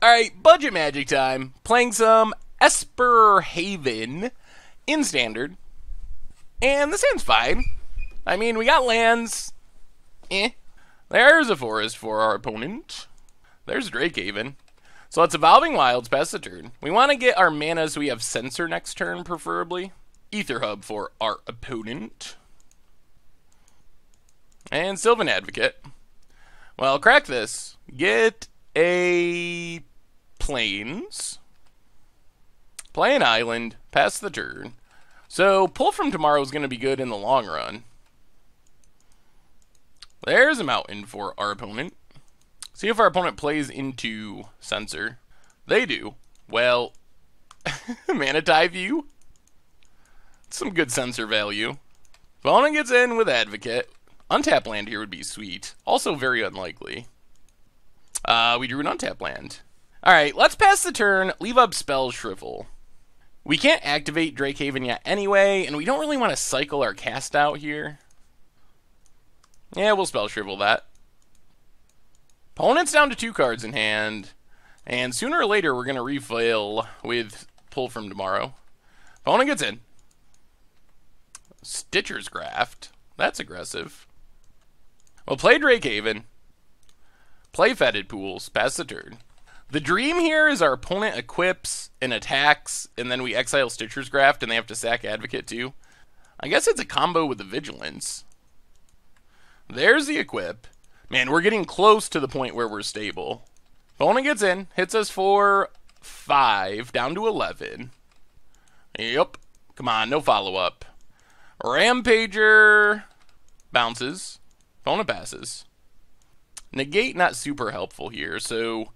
Alright, budget magic time. Playing some Esper Haven in standard. And this hand's fine. I mean, we got lands. There's a forest for our opponent. There's Drakehaven. So it's Evolving Wilds past the turn. We want to get our mana so we have Censor next turn, preferably. Ether Hub for our opponent. And Sylvan Advocate. Well, crack this. Get a Plains. Play an island. Pass the turn. So, pull from tomorrow is going to be good in the long run. There's a mountain for our opponent. See if our opponent plays into Censor. They do. Well, Manatee View. Some good Censor value. Opponent gets in with Advocate. Untap land here would be sweet. Also very unlikely. We drew an untap land. Alright, let's pass the turn. Leave up Spell Shrivel. We can't activate Drakehaven yet anyway, and we don't really want to cycle our cast out here. Yeah, we'll Spell Shrivel that. Opponent's down to 2 cards in hand, and sooner or later we're going to refill with Pull from Tomorrow. Opponent gets in. Stitcher's Graft. That's aggressive. We'll play Drakehaven. Play Fetid Pools. Pass the turn. The dream here is our opponent equips and attacks, and then we exile Stitcher's Graft, and they have to sack Advocate too. I guess it's a combo with the Vigilance. There's the equip. Man, we're getting close to the point where we're stable. Opponent gets in, hits us for 5, down to 11. Yep. Come on, no follow-up. Rampager bounces. Opponent passes. Negate not super helpful here, so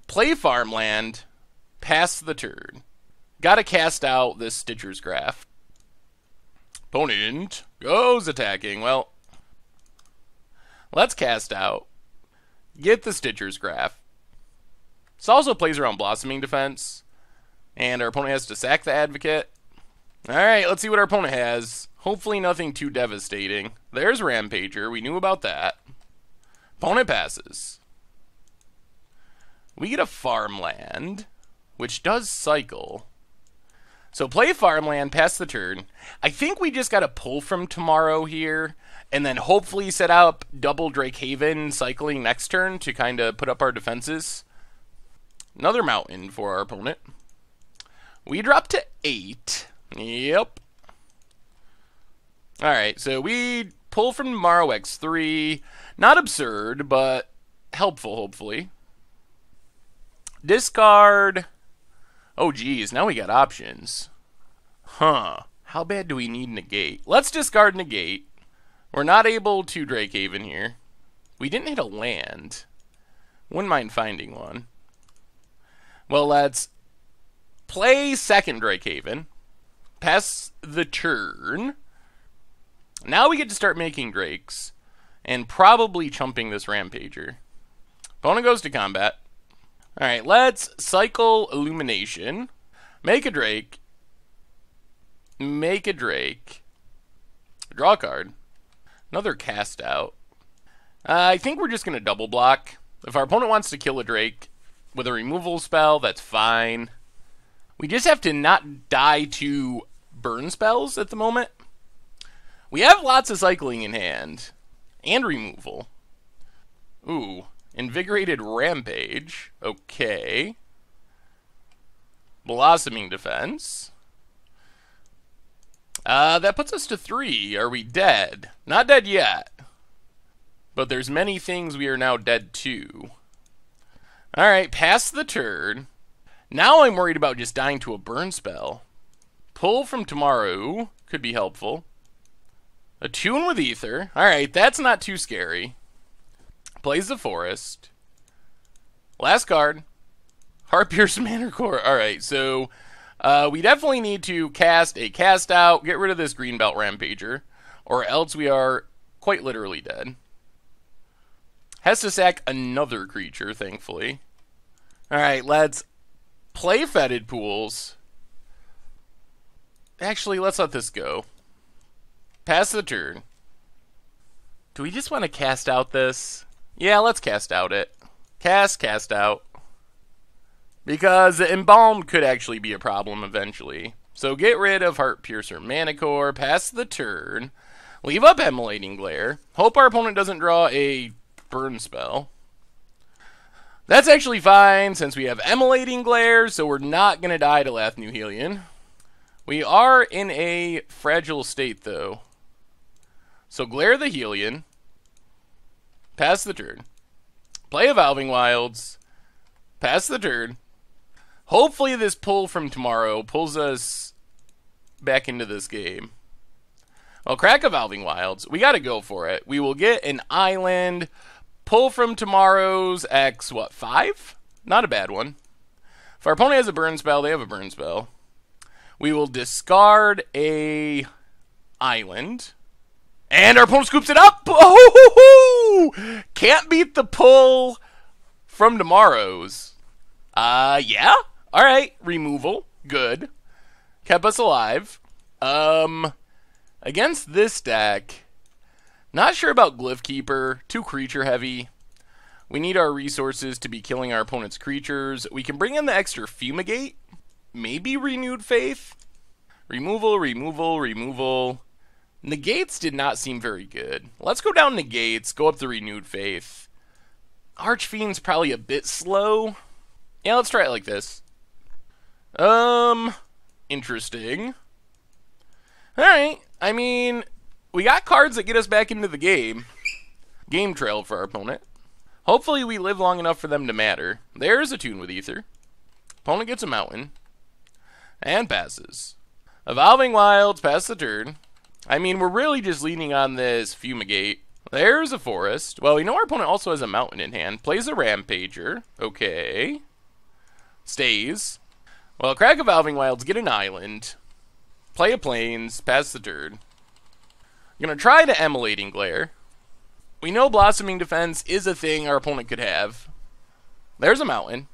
play farmland, pass the turn. Gotta cast out this Stitcher's Graft. Opponent goes attacking. Well, let's cast out. Get the Stitcher's Graft. This also plays around Blossoming Defense. And our opponent has to sack the Advocate. Alright, let's see what our opponent has. Hopefully nothing too devastating. There's Rampager. We knew about that. Opponent passes. We get a farmland, which does cycle. So play farmland, pass the turn. I think we just got to pull from tomorrow here, and then hopefully set up double Drakehaven cycling next turn to kind of put up our defenses. Another mountain for our opponent. We drop to 8. Yep. Alright, so we pull from tomorrow X3. Not absurd, but helpful, hopefully. Discard. Oh, geez, now we got options. Huh. How bad do we need Negate? Let's discard Negate. We're not able to Drakehaven here. We didn't hit a land. Wouldn't mind finding one. Well, let's play second Drakehaven. Pass the turn. Now we get to start making Drakes. And probably chumping this Rampager. Opponent goes to combat. Alright, let's cycle Illumination. Make a Drake. Make a Drake. Draw a card. Another cast out. I think we're just going to double block. If our opponent wants to kill a Drake with a removal spell, that's fine. We just have to not die to burn spells at the moment. We have lots of cycling in hand. And removal. Ooh. Invigorated Rampage. Okay. Blossoming Defense. That puts us to 3. Are we dead? Not dead yet. But there's many things we are now dead to. Alright, pass the turn. Now I'm worried about just dying to a burn spell. Pull from tomorrow could be helpful. Attune with Ether. Alright, that's not too scary. Plays the Forest. Last card. Heart-Pierce Manor Core. Alright, so we definitely need to cast a cast out, get rid of this Greenbelt Rampager, or else we are quite literally dead. Has to sack another creature, thankfully. Alright, let's play Fetid Pools. Actually, let's let this go. Pass the turn. Do we just want to cast out this? Yeah, let's cast out it. Cast out. because the Embalmed could actually be a problem eventually. So get rid of Heart Piercer Mana Core, pass the turn, leave up Emulating Glare, hope our opponent doesn't draw a burn spell. That's actually fine since we have Emulating Glare, so we're not going to die to Lathnu Hellion. We are in a fragile state though. So Glare the Hellion, pass the turn, play Evolving Wilds, pass the turn. Hopefully this pull from tomorrow pulls us back into this game. Well, crack Evolving Wilds. We got to go for it. We will get an island. Pull from tomorrow's X, what, 5? Not a bad one. If our opponent has a burn spell, they have a burn spell. We will discard a island. And our opponent scoops it up! Oh! Can't beat the pull from tomorrow's. Yeah? Alright, removal. Good. Kept us alive. Against this deck, not sure about Glyph Keeper. Too creature heavy. We need our resources to be killing our opponent's creatures. We can bring in the extra Fumigate. Maybe Renewed Faith. Removal, removal, removal. Negates did not seem very good. Let's go down Negates, go up the Renewed Faith. Archfiend's probably a bit slow. Yeah, let's try it like this. Interesting. Alright, I mean, we got cards that get us back into the game. Game trail for our opponent. Hopefully we live long enough for them to matter. There's a Tune with Ether. Opponent gets a mountain. And passes. Evolving Wilds, pass the turn. I mean, we're really just leaning on this Fumigate. There's a forest. Well, we know our opponent also has a mountain in hand. Plays a Rampager. Okay. Stays. Well, crack Evolving Wilds, get an island. Play a Plains, pass the turn. I'm going to try to Emulating Glare. We know Blossoming Defense is a thing our opponent could have. There's a mountain.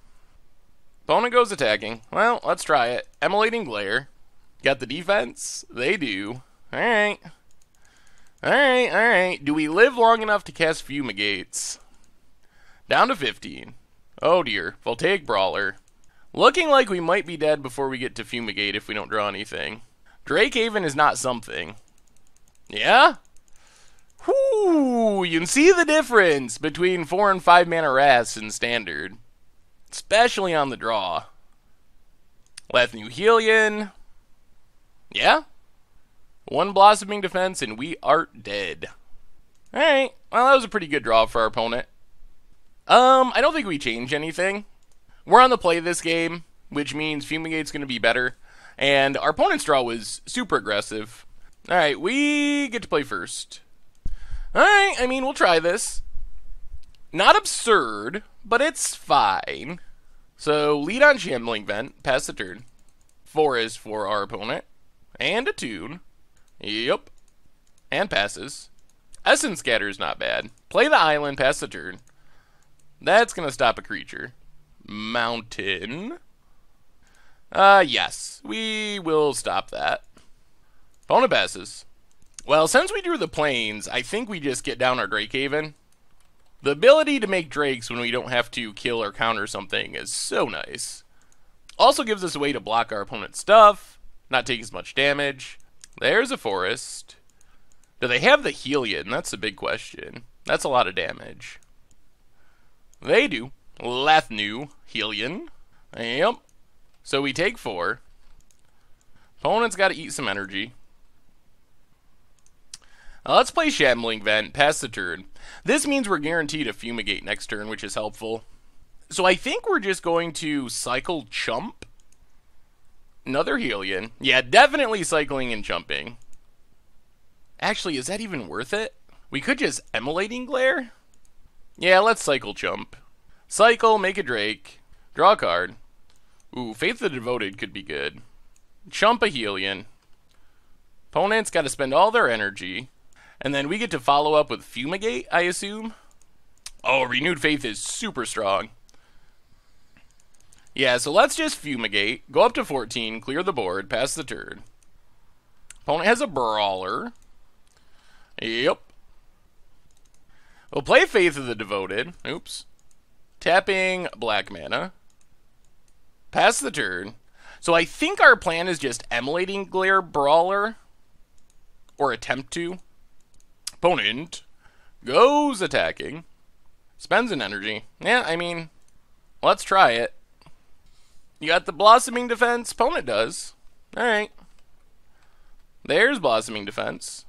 Opponent goes attacking. Well, let's try it. Emulating Glare. Got the defense? They do. Alright. Alright, alright. Do we live long enough to cast Fumigates? Down to 15. Oh dear. Volcanic Brawler. Looking like we might be dead before we get to Fumigate if we don't draw anything. Drakehaven is not something. Yeah? Whoo! You can see the difference between 4 and 5 mana Wraths in Standard. Especially on the draw. Lathnu Hellion. Yeah? 1 Blossoming Defense and we are dead. Alright. Well, that was a pretty good draw for our opponent. I don't think we change anything. We're on the play this game, which means Fumigate's going to be better. And our opponent's draw was super aggressive. Alright, we get to play first. Alright, I mean, we'll try this. Not absurd, but it's fine. So, lead on Shambling Vent, pass the turn. Forest for our opponent. And a Tune. Yep. And passes. Essence Scatter is not bad. Play the island, pass the turn. That's going to stop a creature. Mountain. Yes. We will stop that. Opponent passes. Well, since we drew the Plains, I think we just get down our Drakehaven. The ability to make Drakes when we don't have to kill or counter something is so nice. Also gives us a way to block our opponent's stuff, not take as much damage. There's a forest. Do they have the Hellion? That's a big question. That's a lot of damage. They do. Lathnu Hellion. Yep. So we take 4. Opponent's got to eat some energy. Let's play Shambling Vent, pass the turn. This means we're guaranteed a Fumigate next turn, which is helpful. So I think we're just going to cycle Chump. Another Hellion. Yeah, definitely cycling and jumping. Actually, is that even worth it? We could just Emulating Glare? Yeah, let's cycle Chump. Cycle, make a Drake. Draw a card. Ooh, Faith of the Devoted could be good. Chump a Hellion. Opponent's got to spend all their energy. And then we get to follow up with Fumigate, I assume. Oh, Renewed Faith is super strong. Yeah, so let's just Fumigate. Go up to 14, clear the board, pass the turn. Opponent has a Brawler. Yep. We'll play Faith of the Devoted. Oops. Tapping black mana. Pass the turn. So I think our plan is just emulating Glare Brawler. Or attempt to. Opponent goes attacking. Spends an energy. Yeah, I mean, let's try it. You got the Blossoming Defense. Opponent does. Alright. There's Blossoming Defense.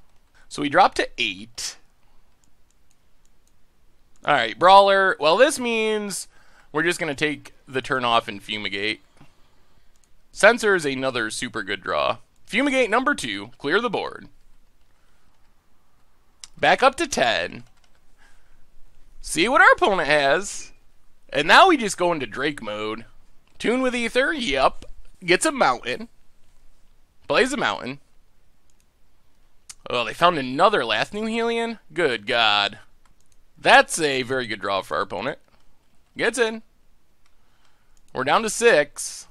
So we drop to 8. Alright, Brawler. Well, this means we're just going to take the turn off and Fumigate. Sensor is another super good draw. Fumigate number 2. Clear the board. Back up to 10. See what our opponent has. And now we just go into Drake mode. Tune with Ether. Yep. Gets a mountain. Plays a mountain. Oh, they found another Lathnu Hellion? Good God. That's a very good draw for our opponent. Gets in. We're down to 6.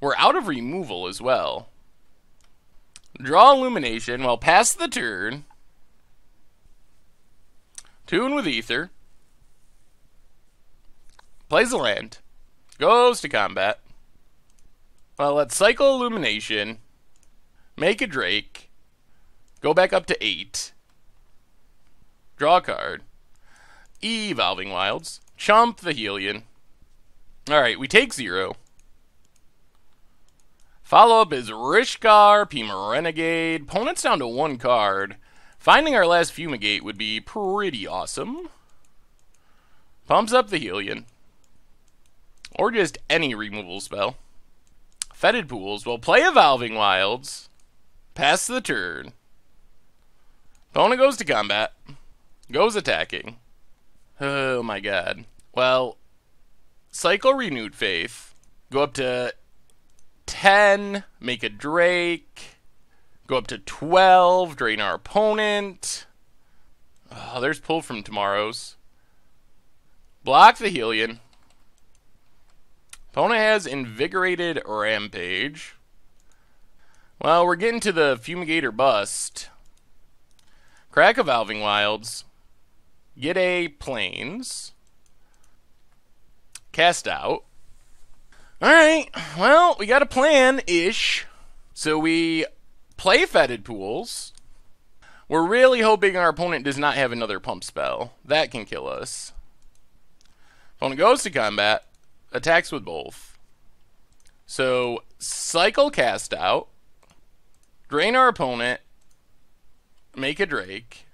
We're out of removal as well. Draw Illumination. Well, pass the turn. Tune with Ether. Plays a land. Goes to combat. Well, let's cycle Illumination. Make a Drake. Go back up to 8. Draw a card. Evolving Wilds. Chump the Hellion. Alright, we take 0. Follow-up is Rishkar, Pima Renegade. Opponent's down to 1 card. Finding our last Fumigate would be pretty awesome. Pumps up the Hellion. Or just any removal spell. Fetid Pools. We'll play Evolving Wilds. Pass the turn. Opponent goes to combat. Goes attacking. Oh my god. Well, cycle Renewed Faith. Go up to 10. Make a Drake. Go up to 12. Drain our opponent. Oh, there's Pull from Tomorrow's. Block the Hellion. Opponent has Invigorated Rampage. Well, we're getting to the Fumigate or Bust. Crack Evolving Wilds. Get a Plains. Cast out. Alright, well, we got a plan-ish. So we play Fetid Pools. We're really hoping our opponent does not have another pump spell. That can kill us. Opponent goes to combat. Attacks with both. So, cycle Cast out. Drain our opponent. Make a Drake.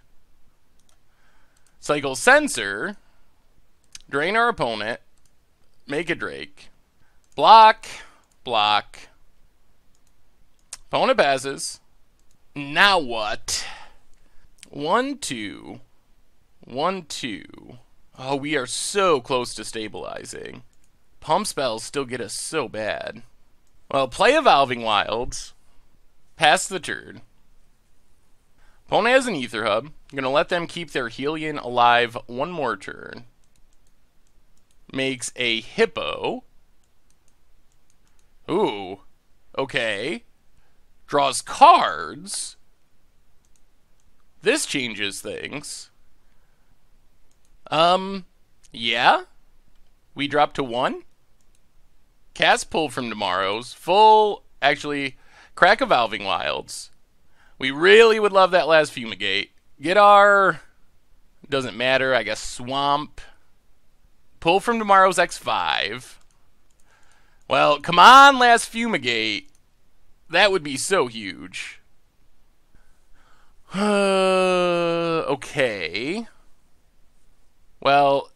Cycle Censor. Drain our opponent. Make a Drake. Block. Block. Opponent passes. Now what? 1, 2. 1, 2. Oh, we are so close to stabilizing. Pump spells still get us so bad. Well, play Evolving Wilds. Pass the turn. Opponent has an Ether Hub. I'm going to let them keep their Hellion alive 1 more turn. Makes a Hippo. Ooh. Okay. Draws cards. This changes things. Yeah. We drop to 1. Cast Pull from Tomorrow's. Full, actually, crack Evolving Wilds. We really would love that last Fumigate. Get our, doesn't matter, I guess, Swamp. Pull from Tomorrow's X5. Well, come on, last Fumigate. That would be so huge. Okay. Well,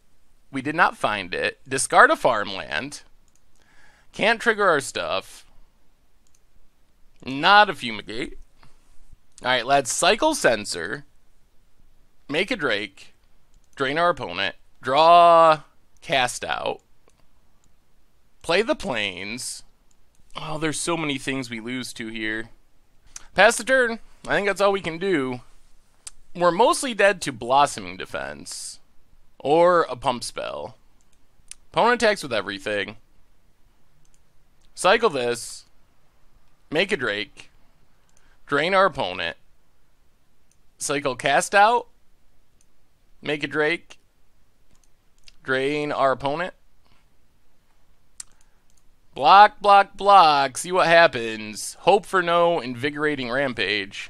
we did not find it. Discard a farmland. Can't trigger our stuff. Not a Fumigate. Alright, let's cycle Censor. Make a Drake. Drain our opponent. Draw Cast out. Play the Plains. Oh, there's so many things we lose to here. Pass the turn. I think that's all we can do. We're mostly dead to Blossoming Defense. Or a pump spell. Opponent attacks with everything. Cycle this. Make a Drake. Drain our opponent. Cycle Cast out. Make a Drake. Drain our opponent. Block, block, block. See what happens. Hope for no invigorating rampage.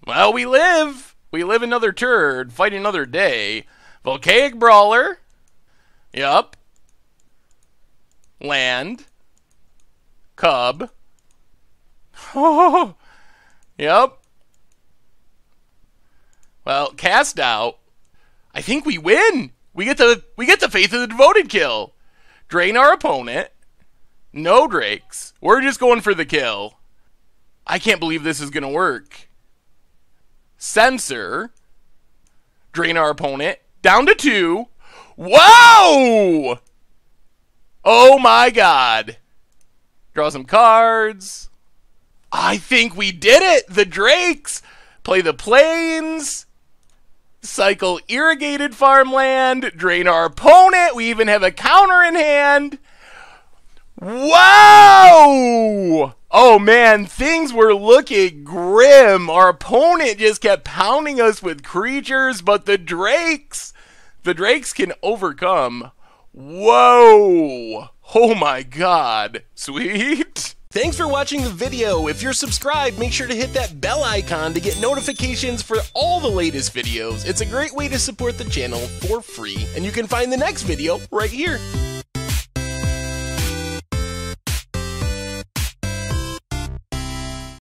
Well, we live. We live another turn. Fight another day. Volcanic Brawler. Yup. Land. Cub. Oh. Yup. Well, cast out. I think we win. We get the Faith of the Devoted kill. Drain our opponent. No Drakes. We're just going for the kill. I can't believe this is gonna work. Censor. Drain our opponent. Down to 2. Whoa! Oh my god. Draw some cards. I think we did it! The Drakes! Play the Plains. Cycle irrigated farmland. Drain our opponent. We even have a counter in hand. Wow! Oh man, things were looking grim. Our opponent just kept pounding us with creatures, but the Drakes can overcome. Whoa! Oh my god. Sweet. Thanks for watching the video. If you're subscribed, make sure to hit that bell icon to get notifications for all the latest videos. It's a great way to support the channel for free, and you can find the next video right here.